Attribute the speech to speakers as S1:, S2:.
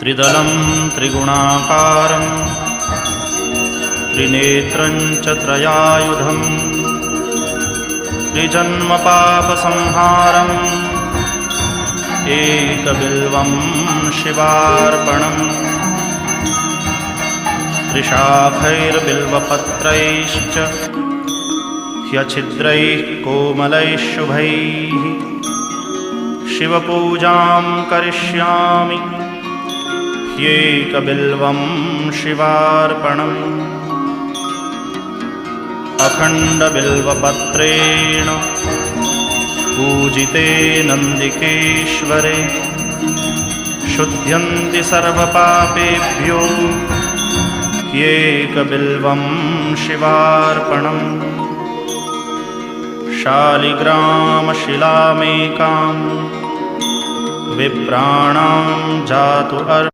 S1: त्रिदलं त्रिगुणाकारं त्रिनेत्रं च त्रयायुधं त्रिजन्मपापसंहारम् एकबिल्वं शिवार्पणम् त्रिशाखैर्बिल्वपत्रैश्च ह्यच्छिद्रैः कोमलैः शुभैः शिवपूजां करिष्यामि ह्येकबिल्वं शिवार्पणम् अखण्डबिल्वपत्रेण पूजिते नन्दिकेश्वरे शुध्यन्ति सर्वपापेभ्यो ह्येकबिल्वं शिवार्पणम् शालिग्रामशिलामेकां विप्राणां जातु